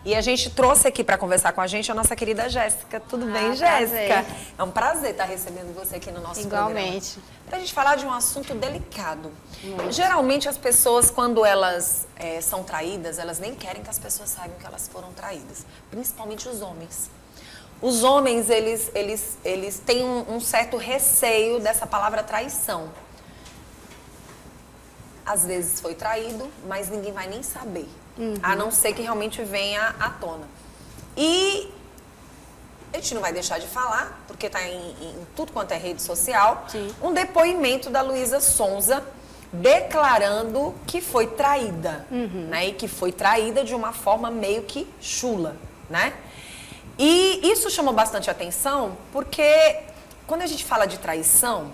E a gente trouxe aqui para conversar com a gente a nossa querida Jéssica. Tudo bem, Jéssica? É um prazer estar recebendo você aqui no nosso programa. Igualmente. Para a gente falar de um assunto delicado. Geralmente as pessoas, quando elas são traídas, elas nem querem que as pessoas saibam que elas foram traídas. Principalmente os homens. Os homens, eles têm um certo receio dessa palavra traição. Às vezes foi traído, mas ninguém vai nem saber. A não ser que realmente venha à tona. E a gente não vai deixar de falar, porque está em tudo quanto é rede social, um depoimento da Luísa Sonza declarando que foi traída, né? E que foi traída de uma forma meio que chula, né? E isso chamou bastante atenção, porque quando a gente fala de traição,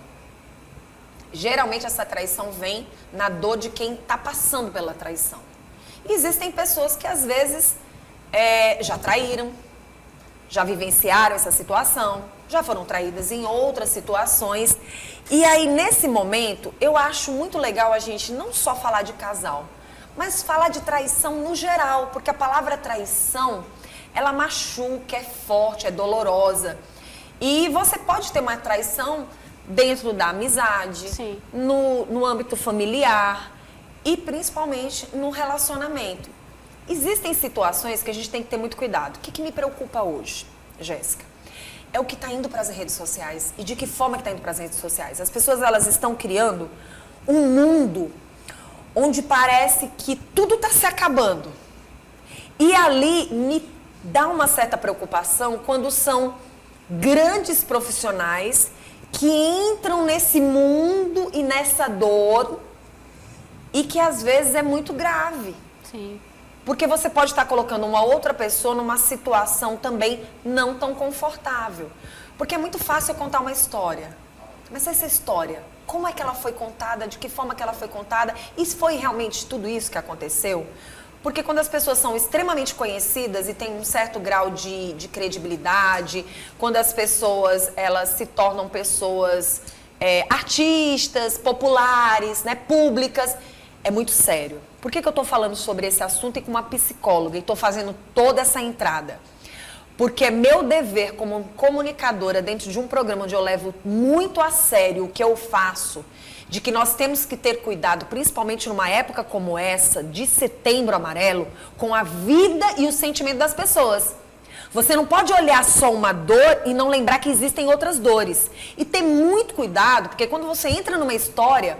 geralmente essa traição vem na dor de quem está passando pela traição. E existem pessoas que às vezes já traíram, já vivenciaram essa situação, já foram traídas em outras situações. E aí, nesse momento, eu acho muito legal a gente não só falar de casal, mas falar de traição no geral, porque a palavra traição, ela machuca, é forte, é dolorosa. E você pode ter uma traição dentro da amizade, no âmbito familiar e principalmente no relacionamento. Existem situações que a gente tem que ter muito cuidado. O que me preocupa hoje, Jéssica? É o que está indo para as redes sociais e de que forma que está indo para as redes sociais. As pessoas, elas estão criando um mundo onde parece que tudo está se acabando. E ali me dá uma certa preocupação quando são grandes profissionais que entram nesse mundo e nessa dor e que às vezes é muito grave. Sim. Porque você pode estar colocando uma outra pessoa numa situação também não tão confortável. Porque é muito fácil eu contar uma história. Mas essa história, como é que ela foi contada, de que forma que ela foi contada, e se foi realmente tudo isso que aconteceu? Porque quando as pessoas são extremamente conhecidas e têm um certo grau de credibilidade, quando as pessoas elas se tornam pessoas artistas, populares, né, públicas, é muito sério. Por que eu estou falando sobre esse assunto e com uma psicóloga e estou fazendo toda essa entrada? Porque é meu dever como comunicadora dentro de um programa onde eu levo muito a sério o que eu faço, de que nós temos que ter cuidado, principalmente numa época como essa, de Setembro Amarelo, com a vida e o sentimento das pessoas. Você não pode olhar só uma dor e não lembrar que existem outras dores. E ter muito cuidado, porque quando você entra numa história,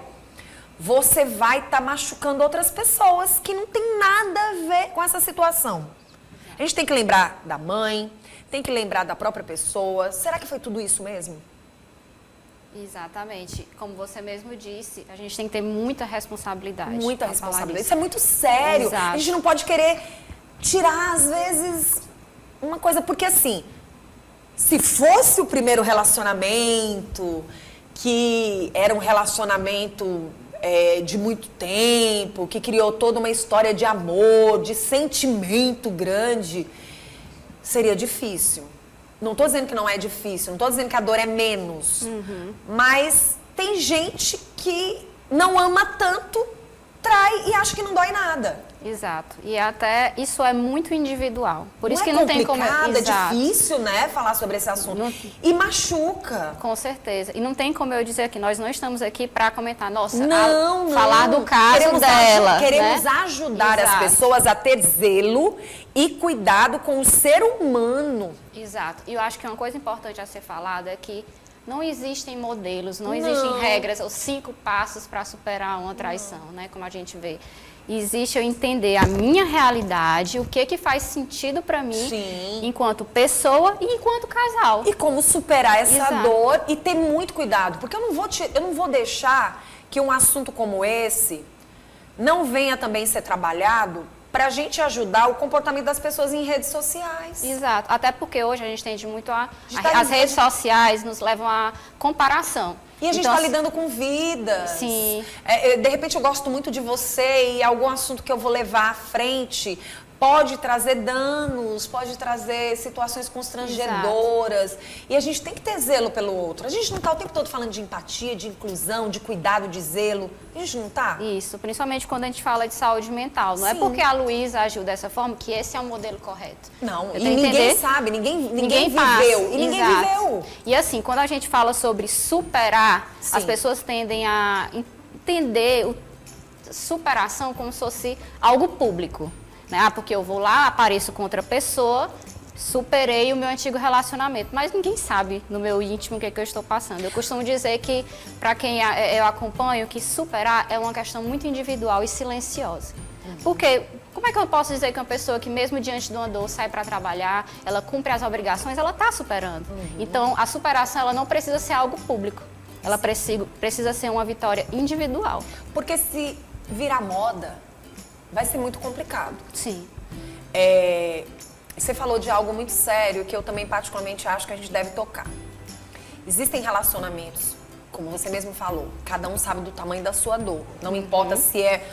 você vai estar machucando outras pessoas que não tem nada a ver com essa situação. A gente tem que lembrar da mãe, tem que lembrar da própria pessoa. Será que foi tudo isso mesmo? Exatamente. Como você mesmo disse, a gente tem que ter muita responsabilidade. Muita responsabilidade. Isso é muito sério. Exato. A gente não pode querer tirar, às vezes, uma coisa... Porque, assim, se fosse o primeiro relacionamento, que era um relacionamento de muito tempo, que criou toda uma história de amor, de sentimento grande, seria difícil. Não estou dizendo que não é difícil, não estou dizendo que a dor é menos. Mas tem gente que não ama tanto, trai e acha que não dói nada. Exato. E até isso é muito individual. Por isso Não que é não tem como... complicado, Exato. é difícil, né, falar sobre esse assunto. E machuca. Com certeza. E não tem como eu dizer que nós não estamos aqui para comentar, nossa, Não. falar do caso dela. Queremos né? ajudar Exato. as pessoas a ter zelo e cuidado com o ser humano. Exato. E eu acho que uma coisa importante a ser falada é que não existem modelos, não existem regras ou 5 passos para superar uma traição, né? Como a gente vê. Existe eu entender a minha realidade, o que faz sentido para mim, enquanto pessoa e enquanto casal. E como superar essa Exato. dor e ter muito cuidado. Porque eu não vou deixar que um assunto como esse não venha também ser trabalhado para a gente ajudar o comportamento das pessoas em redes sociais. Exato. Até porque hoje a gente tende muito as redes sociais nos levam à comparação. E a gente está lidando com vidas. Sim. De repente eu gosto muito de você e algum assunto que eu vou levar à frente pode trazer danos, pode trazer situações constrangedoras. Exato. E a gente tem que ter zelo pelo outro. A gente não está o tempo todo falando de empatia, de inclusão, de cuidado, de zelo. A gente não está? Isso, principalmente quando a gente fala de saúde mental. Não Sim. é porque a Luísa agiu dessa forma que esse é o modelo correto. Não, e ninguém sabe, ninguém viveu. Passa. E ninguém viveu. E assim, quando a gente fala sobre superar, Sim. as pessoas tendem a entender superação como se fosse algo público. Né? Ah, porque eu vou lá, apareço com outra pessoa, superei o meu antigo relacionamento. Mas ninguém sabe no meu íntimo o que é que eu estou passando. Eu costumo dizer que, para quem eu acompanho, que superar é uma questão muito individual e silenciosa. Porque como é que eu posso dizer que uma pessoa que mesmo diante de uma dor sai para trabalhar, ela cumpre as obrigações, ela está superando. Então, a superação ela não precisa ser algo público. Ela precisa ser uma vitória individual. Porque se virar moda, vai ser muito complicado. Sim. Você falou de algo muito sério que eu também particularmente acho que a gente deve tocar. Existem relacionamentos, como você mesmo falou, cada um sabe do tamanho da sua dor. Não importa se é...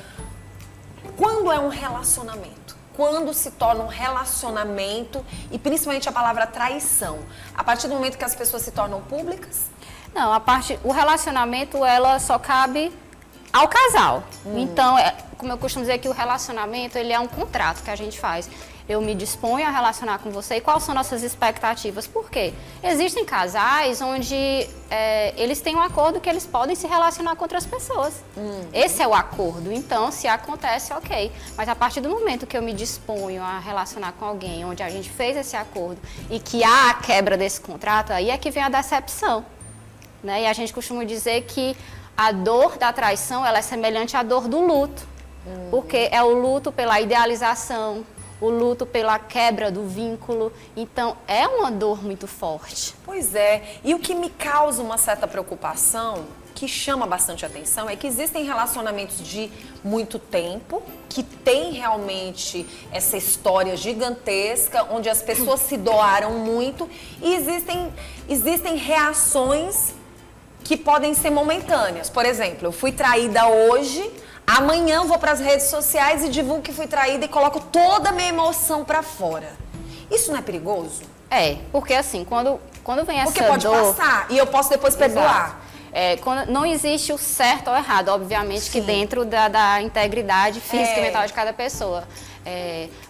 Quando é um relacionamento? Quando se torna um relacionamento e principalmente a palavra traição? A partir do momento que as pessoas se tornam públicas? Não, o relacionamento ela só cabe ao casal. Então, como eu costumo dizer que o relacionamento, ele é um contrato que a gente faz. Eu me disponho a relacionar com você e quais são nossas expectativas. Por quê? Existem casais onde eles têm um acordo que eles podem se relacionar com outras pessoas. Esse é o acordo. Então, se acontece, ok. Mas a partir do momento que eu me disponho a relacionar com alguém, onde a gente fez esse acordo e que há a quebra desse contrato, aí é que vem a decepção. Né? E a gente costuma dizer que a dor da traição ela é semelhante à dor do luto, porque é o luto pela idealização, o luto pela quebra do vínculo. Então, é uma dor muito forte. Pois é. E o que me causa uma certa preocupação, que chama bastante atenção, é que existem relacionamentos de muito tempo, que tem realmente essa história gigantesca, onde as pessoas se doaram muito, e existem reações que podem ser momentâneas. Por exemplo, eu fui traída hoje, amanhã eu vou para as redes sociais e divulgo que fui traída e coloco toda a minha emoção para fora. Isso não é perigoso? Porque assim, quando vem essa dor... Porque pode passar e eu posso depois perdoar. Quando não existe o certo ou errado, obviamente. Sim. Que dentro da integridade física e mental de cada pessoa.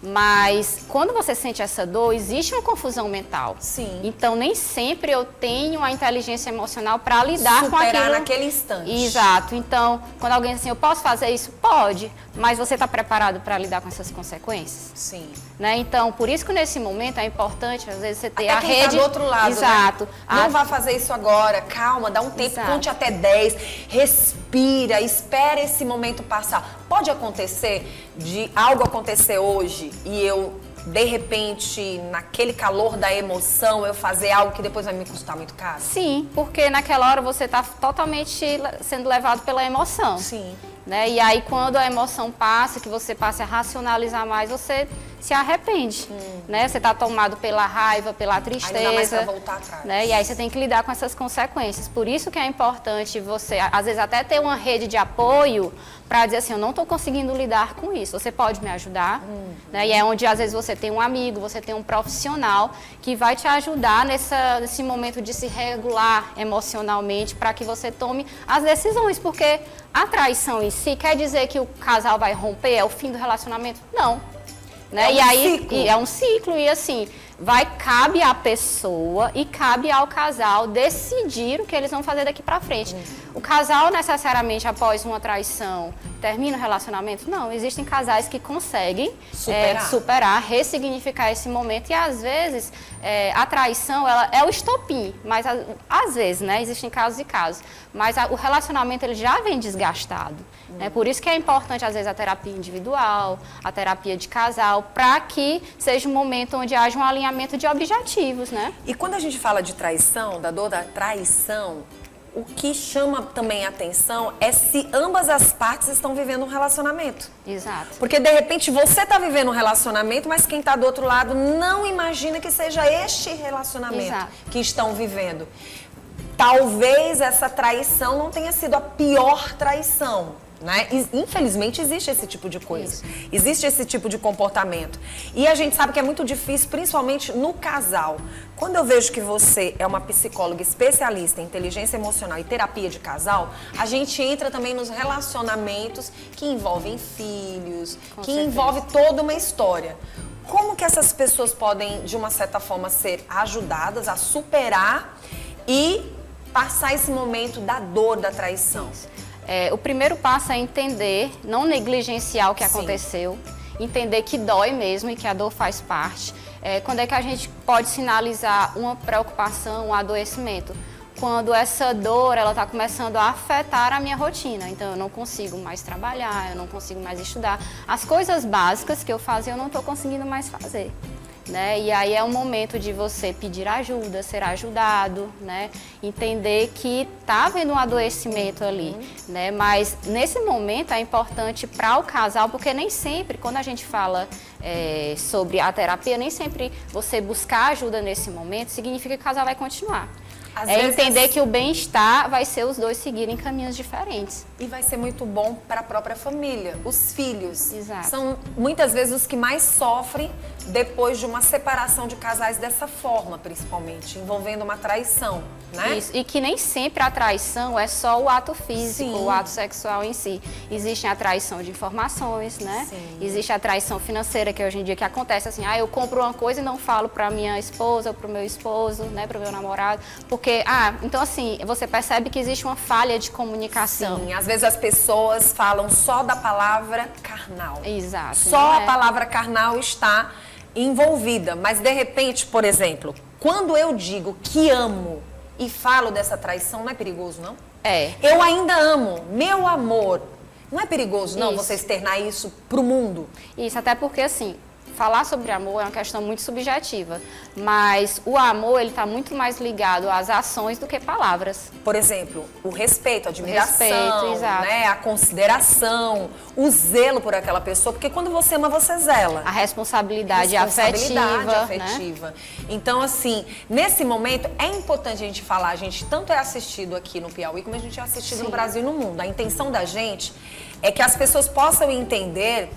Mas quando você sente essa dor, existe uma confusão mental. Sim. Então, nem sempre eu tenho a inteligência emocional para lidar com aquilo. Superar naquele instante. Exato. Então, quando alguém diz assim, eu posso fazer isso? Pode. Mas você está preparado para lidar com essas consequências? Sim. Né? Então, por isso que nesse momento é importante, às vezes, você ter até a rede... Tá do outro lado, Exato. Né? Não vá fazer isso agora. Calma, dá um tempo, Exato. Conte até 10. Respira, espera esse momento passar. Pode acontecer de algo acontecer hoje e eu, de repente, naquele calor da emoção, eu fazer algo que depois vai me custar muito caro? Sim, porque naquela hora você está totalmente sendo levado pela emoção. Sim. Né? E aí, quando a emoção passa, que você passa a racionalizar mais, você se arrepende. Né? Você está tomado pela raiva, pela tristeza. Aí não dá mais pra voltar atrás. Né? E aí você tem que lidar com essas consequências. Por isso que é importante você, às vezes, até ter uma rede de apoio para dizer assim, eu não estou conseguindo lidar com isso, você pode me ajudar? Né? E é onde, às vezes, você tem um amigo, você tem um profissional que vai te ajudar nesse momento de se regular emocionalmente para que você tome as decisões, porque a traição em si quer dizer que o casal vai romper, é o fim do relacionamento? Não. Né? É um ciclo, e assim, cabe à pessoa e cabe ao casal decidir o que eles vão fazer daqui pra frente. O casal, necessariamente, após uma traição, termina o relacionamento? Não, existem casais que conseguem superar, ressignificar esse momento, e às vezes a traição ela é o estopim, mas às vezes, né, existem casos e casos, mas o relacionamento ele já vem desgastado. Por isso que é importante, às vezes, a terapia individual, a terapia de casal, para que seja um momento onde haja um alinhamento de objetivos, né? E quando a gente fala de traição, da dor da traição, o que chama também a atenção é se ambas as partes estão vivendo um relacionamento. Exato. Porque, de repente, você está vivendo um relacionamento, mas quem está do outro lado não imagina que seja este relacionamento Exato. Que estão vivendo. Talvez essa traição não tenha sido a pior traição, né? E, infelizmente existe esse tipo de coisa, existe esse tipo de comportamento. E a gente sabe que é muito difícil, principalmente no casal. Quando eu vejo que você é uma psicóloga especialista em inteligência emocional e terapia de casal, a gente entra também nos relacionamentos que envolvem filhos, que envolve toda uma história. Como que essas pessoas podem, de uma certa forma, ser ajudadas a superar e passar esse momento da dor, da traição? O primeiro passo é entender, não negligenciar o que aconteceu, entender que dói mesmo e que a dor faz parte. Quando é que a gente pode sinalizar uma preocupação, um adoecimento? Quando essa dor ela está começando a afetar a minha rotina. Então, eu não consigo mais trabalhar, eu não consigo mais estudar. As coisas básicas que eu fazia, eu não estou conseguindo mais fazer. Né? E aí é o momento de você pedir ajuda, ser ajudado, né? Entender que está havendo um adoecimento ali, né? Mas nesse momento é importante para o casal, porque nem sempre, quando a gente fala sobre a terapia, nem sempre você buscar ajuda nesse momento significa que o casal vai continuar. Às vezes, entender que o bem-estar vai ser os dois seguirem caminhos diferentes. E vai ser muito bom para a própria família. Os filhos Exato. São muitas vezes os que mais sofrem depois de uma separação de casais dessa forma, principalmente, envolvendo uma traição, né? Isso. E que nem sempre a traição é só o ato físico, Sim. o ato sexual em si. Existe a traição de informações, né? Sim. Existe a traição financeira, que hoje em dia que acontece assim, eu compro uma coisa e não falo para minha esposa ou para o meu esposo, né, para o meu namorado, porque, então assim, você percebe que existe uma falha de comunicação. Sim, às vezes as pessoas falam só da palavra carnal. Exato. Só a palavra carnal está envolvida, mas de repente, por exemplo, quando eu digo que amo e falo dessa traição, não é perigoso, não? Eu ainda amo, meu amor. Não é perigoso, não, você externar isso pro mundo? Isso, até porque assim, falar sobre amor é uma questão muito subjetiva, mas o amor ele está muito mais ligado às ações do que palavras. Por exemplo, o respeito, a admiração, exato. né, a consideração, o zelo por aquela pessoa, porque quando você ama, você zela. A responsabilidade afetiva. Né? Então, assim, nesse momento é importante a gente falar, a gente tanto é assistido aqui no Piauí como a gente é assistido no Brasil e no mundo. A intenção da gente é que as pessoas possam entender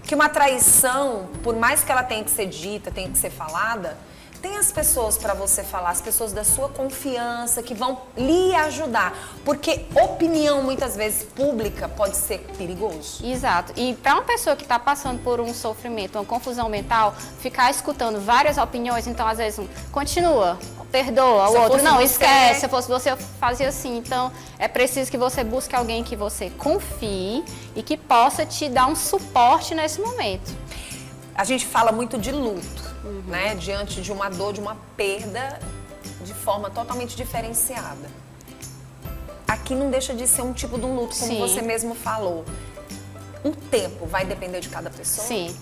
que uma traição, por mais que ela tenha que ser dita, tenha que ser falada, tem as pessoas para você falar, as pessoas da sua confiança que vão lhe ajudar. Porque opinião, muitas vezes, pública pode ser perigoso. Exato. E para uma pessoa que está passando por um sofrimento, uma confusão mental, ficar escutando várias opiniões, então às vezes continua, perdoa, o outro não, esquece, se fosse você eu fazia assim. Então é preciso que você busque alguém que você confie e que possa te dar um suporte nesse momento. A gente fala muito de luto, né? Diante de uma dor, de uma perda, de forma totalmente diferenciada. Aqui não deixa de ser um tipo de um luto, como você mesmo falou. O tempo vai depender de cada pessoa? Sim.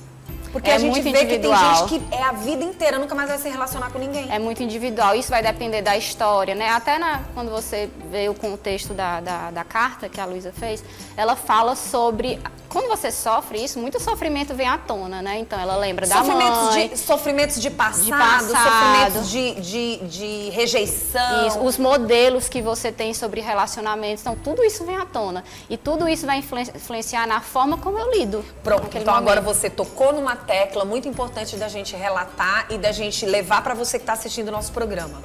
Porque a gente vê que tem gente que é a vida inteira, nunca mais vai se relacionar com ninguém. É muito individual, isso vai depender da história, né? Até quando você vê o contexto da carta que a Luísa fez, ela fala sobre... Quando você sofre isso, muito sofrimento vem à tona, né? Então, ela lembra da mãe... Sofrimentos de passado, sofrimentos de rejeição. Isso, os modelos que você tem sobre relacionamentos. Então, tudo isso vem à tona. E tudo isso vai influenciar na forma como eu lido. Pronto, então agora você tocou numa tecla muito importante da gente relatar e da gente levar para você que está assistindo o nosso programa.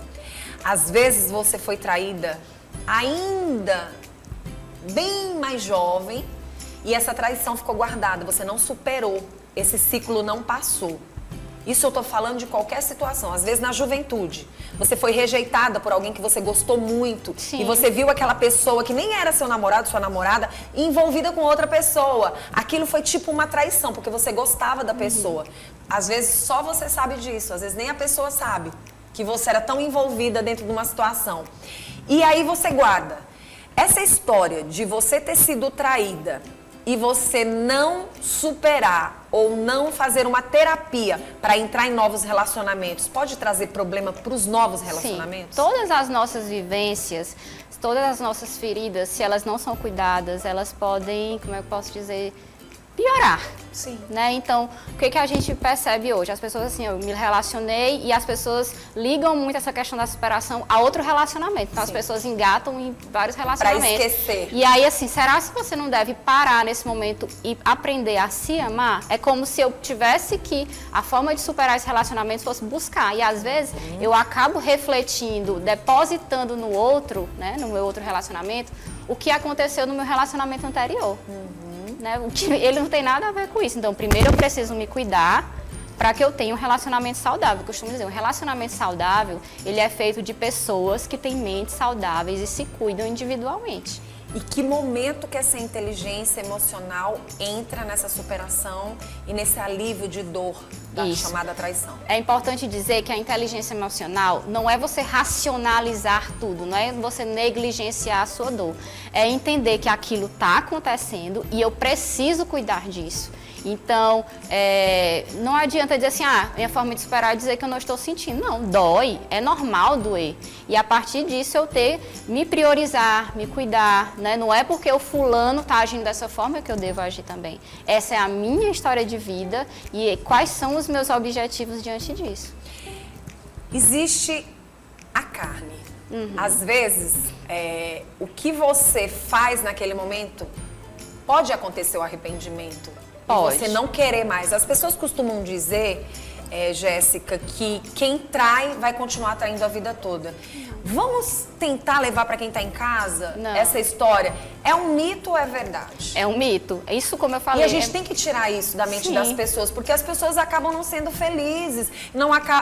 Às vezes você foi traída ainda bem mais jovem, e essa traição ficou guardada, você não superou, esse ciclo não passou. Isso eu tô falando de qualquer situação. Às vezes na juventude, você foi rejeitada por alguém que você gostou muito. Sim. E você viu aquela pessoa que nem era seu namorado, sua namorada, envolvida com outra pessoa. Aquilo foi tipo uma traição, porque você gostava da pessoa. Às vezes só você sabe disso, às vezes nem a pessoa sabe que você era tão envolvida dentro de uma situação. E aí você guarda. Essa história de você ter sido traída e você não superar ou não fazer uma terapia para entrar em novos relacionamentos, pode trazer problema para os novos relacionamentos? Sim. Todas as nossas vivências, todas as nossas feridas, se elas não são cuidadas, elas podem, como eu posso dizer, piorar. Sim. Né? Então, o que a gente percebe hoje? As pessoas, assim, eu me relacionei e as pessoas ligam muito essa questão da superação a outro relacionamento. Então, as pessoas engatam em vários relacionamentos. Pra esquecer. E aí, assim, será que você não deve parar nesse momento e aprender a se amar? É como se eu tivesse que, a forma de superar esse relacionamento fosse buscar. E, às vezes, eu acabo refletindo, depositando no outro, né, no meu outro relacionamento, o que aconteceu no meu relacionamento anterior. Né? Ele não tem nada a ver com isso. Então, primeiro eu preciso me cuidar para que eu tenha um relacionamento saudável. Eu costumo dizer, um relacionamento saudável, ele é feito de pessoas que têm mentes saudáveis e se cuidam individualmente. E que momento que essa inteligência emocional entra nessa superação e nesse alívio de dor da chamada traição? É importante dizer que a inteligência emocional não é você racionalizar tudo, não é você negligenciar a sua dor. É entender que aquilo está acontecendo e eu preciso cuidar disso. Então, não adianta dizer assim, minha forma de superar é dizer que eu não estou sentindo. Não, dói, é normal doer. E a partir disso eu me priorizar, me cuidar, né? Não é porque o fulano está agindo dessa forma que eu devo agir também. Essa é a minha história de vida e quais são os meus objetivos diante disso. Existe a carne. Às vezes, o que você faz naquele momento, pode acontecer o arrependimento. Pode. E você não querer mais. As pessoas costumam dizer, Jéssica, que quem trai vai continuar traindo a vida toda. Vamos tentar levar para quem está em casa essa história? É um mito ou é verdade? É um mito. Isso, como eu falei... E a gente tem que tirar isso da mente das pessoas, porque as pessoas acabam não sendo felizes,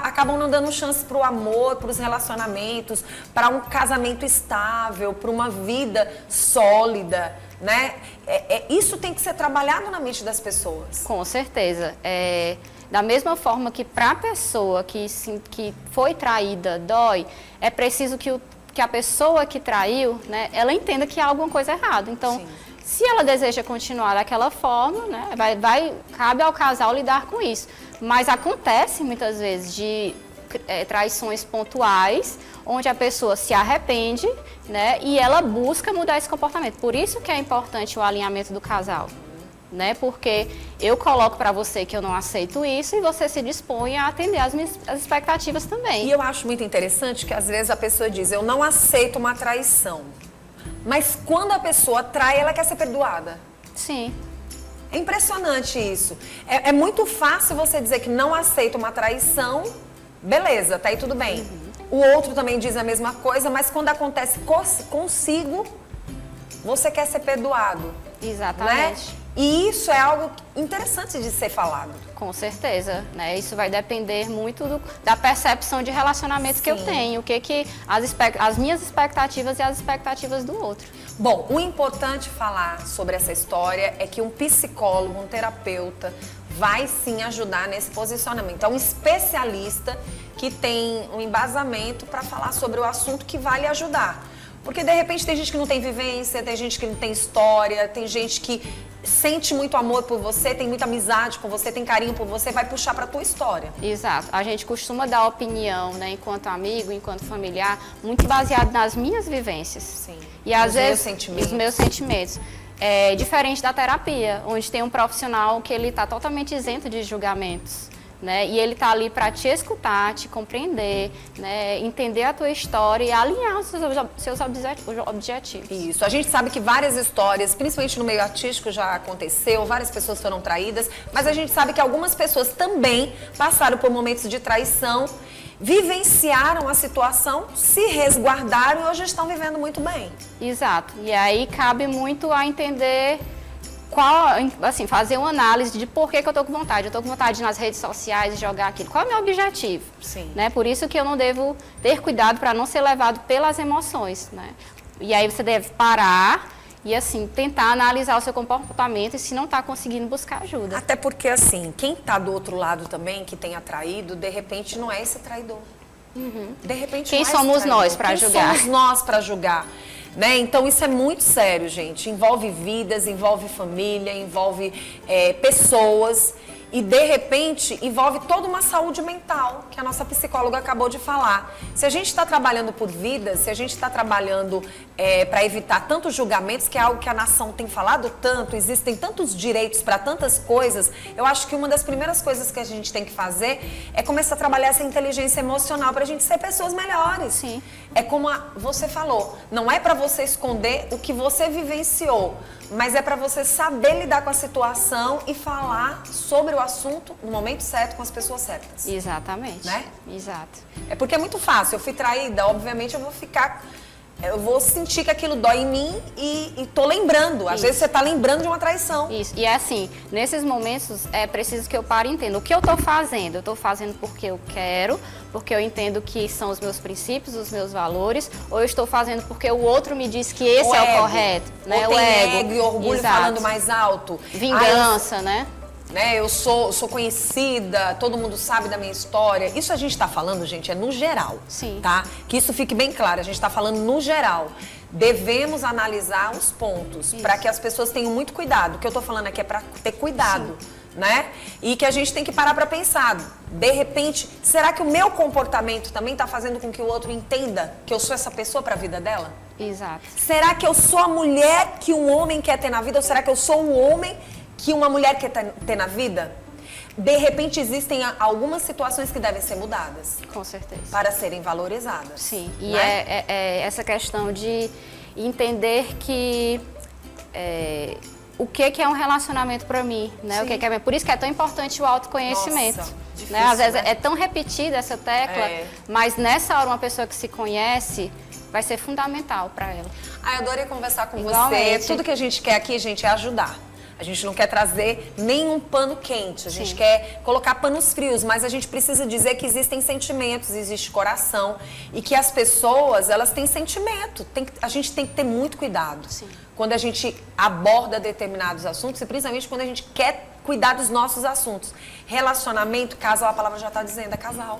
acabam não dando chance para o amor, para os relacionamentos, para um casamento estável, para uma vida sólida, né? Isso tem que ser trabalhado na mente das pessoas. Com certeza. Da mesma forma que para a pessoa que foi traída dói, é preciso que a pessoa que traiu, né, ela entenda que há alguma coisa errada. Então, se ela deseja continuar daquela forma, né, cabe ao casal lidar com isso. Mas acontece muitas vezes de traições pontuais, onde a pessoa se arrepende, né, e ela busca mudar esse comportamento. Por isso que é importante o alinhamento do casal. Né? Porque eu coloco para você que eu não aceito isso e você se dispõe a atender as minhas expectativas também. E eu acho muito interessante que às vezes a pessoa diz, eu não aceito uma traição. Mas quando a pessoa trai, ela quer ser perdoada. Sim. É impressionante isso. É muito fácil você dizer que não aceita uma traição, beleza, tá aí tudo bem. O outro também diz a mesma coisa, mas quando acontece consigo, você quer ser perdoado. Exatamente. Né? E isso é algo interessante de ser falado. Com certeza, né? Isso vai depender muito da percepção de relacionamento que eu tenho, as minhas expectativas e as expectativas do outro. Bom, o importante falar sobre essa história é que um psicólogo, um terapeuta, vai sim ajudar nesse posicionamento. É um especialista que tem um embasamento para falar sobre o assunto que vai lhe ajudar. Porque, de repente, tem gente que não tem vivência, tem gente que não tem história, tem gente que sente muito amor por você, tem muita amizade com você, tem carinho por você, vai puxar para a tua história. Exato. A gente costuma dar opinião, né, enquanto amigo, enquanto familiar, muito baseado nas minhas vivências. Sim. E às vezes, os meus sentimentos. É diferente da terapia, onde tem um profissional que ele está totalmente isento de julgamentos. Né? E ele está ali para te escutar, te compreender, né? Entender a tua história e alinhar os seus objetivos. Isso. A gente sabe que várias histórias, principalmente no meio artístico, já aconteceu, várias pessoas foram traídas, mas a gente sabe que algumas pessoas também passaram por momentos de traição, vivenciaram a situação, se resguardaram e hoje estão vivendo muito bem. Exato. E aí cabe muito a entender... fazer uma análise de por que eu estou com vontade. Eu estou com vontade de ir nas redes sociais e jogar aquilo. Qual é o meu objetivo? Sim. Né? Por isso que eu não devo ter cuidado para não ser levado pelas emoções. Né? E aí você deve parar e assim, tentar analisar o seu comportamento e se não está conseguindo buscar ajuda. Até porque assim, quem está do outro lado também, que tenha traído, de repente não é esse traidor. De repente Quem não é somos esse traidor. nós para julgar? Quem somos nós para julgar? Né? Então isso é muito sério, gente. Envolve vidas, envolve família, envolve pessoas. E, de repente, envolve toda uma saúde mental, que a nossa psicóloga acabou de falar. Se a gente está trabalhando por vidas, se a gente está trabalhando para evitar tantos julgamentos, que é algo que a nação tem falado tanto, existem tantos direitos para tantas coisas, eu acho que uma das primeiras coisas que a gente tem que fazer é começar a trabalhar essa inteligência emocional para a gente ser pessoas melhores. Sim. É como você falou, não é para você esconder o que você vivenciou, mas é para você saber lidar com a situação e falar sobre o assunto no momento certo, com as pessoas certas. Exatamente. Né? Exato. É porque é muito fácil. Eu fui traída, obviamente eu vou sentir que aquilo dói em mim e tô lembrando. Às vezes você tá lembrando de uma traição. Isso. E é assim, nesses momentos é preciso que eu pare e entenda o que eu tô fazendo. Eu tô fazendo porque eu quero, porque eu entendo que são os meus princípios, os meus valores, ou eu estou fazendo porque o outro me diz que esse é o correto, né? Ou o tem ego e orgulho. Exato. Falando mais alto. Vingança, né? Eu sou conhecida, todo mundo sabe da minha história. Isso a gente está falando, gente, é no geral. Sim. Tá? Que isso fique bem claro, a gente está falando no geral. Devemos analisar os pontos para que as pessoas tenham muito cuidado. O que eu estou falando aqui é para ter cuidado. Sim. Né? E que a gente tem que parar para pensar. De repente, será que o meu comportamento também está fazendo com que o outro entenda que eu sou essa pessoa para a vida dela? Exato. Será que eu sou a mulher que um homem quer ter na vida? Ou será que eu sou o homem que uma mulher quer ter na vida? De repente, existem algumas situações que devem ser mudadas. Com certeza. Para serem valorizadas. Sim, e né? é essa questão de entender que o que é um relacionamento para mim, né? O que é, por isso que é tão importante o autoconhecimento. Nossa, difícil, né? Às vezes né? é tão repetida essa tecla, mas nessa hora uma pessoa que se conhece vai ser fundamental para ela. Eu adorei conversar com Igualmente. você. Tudo que a gente quer aqui, gente, é ajudar. A gente não quer trazer nenhum pano quente, a gente quer colocar panos frios, mas a gente precisa dizer que existem sentimentos, existe coração e que as pessoas, elas têm sentimento. A gente tem que ter muito cuidado quando a gente aborda determinados assuntos e principalmente quando a gente quer cuidar dos nossos assuntos. Relacionamento, casal, a palavra já está dizendo, é casal.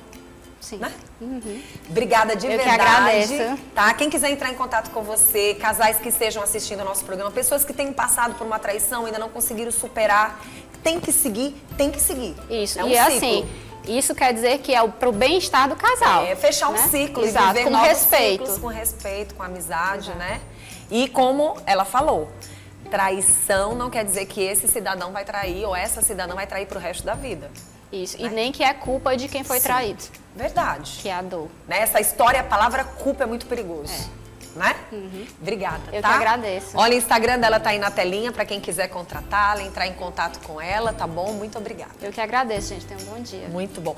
Sim. Né? Uhum. Obrigada de verdade. Eu que agradeço. Tá? Quem quiser entrar em contato com você, casais que estejam assistindo o nosso programa, pessoas que tenham passado por uma traição e ainda não conseguiram superar, tem que seguir. Isso. É um e ciclo. assim, isso quer dizer que é pro bem-estar do casal. É fechar um ciclo Exato, e viver com novos respeito. ciclos, com respeito, com amizade, né? E como ela falou, traição não quer dizer que esse cidadão vai trair ou essa cidadã vai trair pro resto da vida. Isso, né? e nem que é culpa de quem foi traído. Verdade. Que é a dor. Né? Essa história, a palavra culpa é muito perigoso. Né? Obrigada, Eu tá? que agradeço. Olha, o Instagram dela tá aí na telinha para quem quiser contratá-la, entrar em contato com ela, tá bom? Muito obrigada. Eu que agradeço, gente. Tenha um bom dia. Muito bom.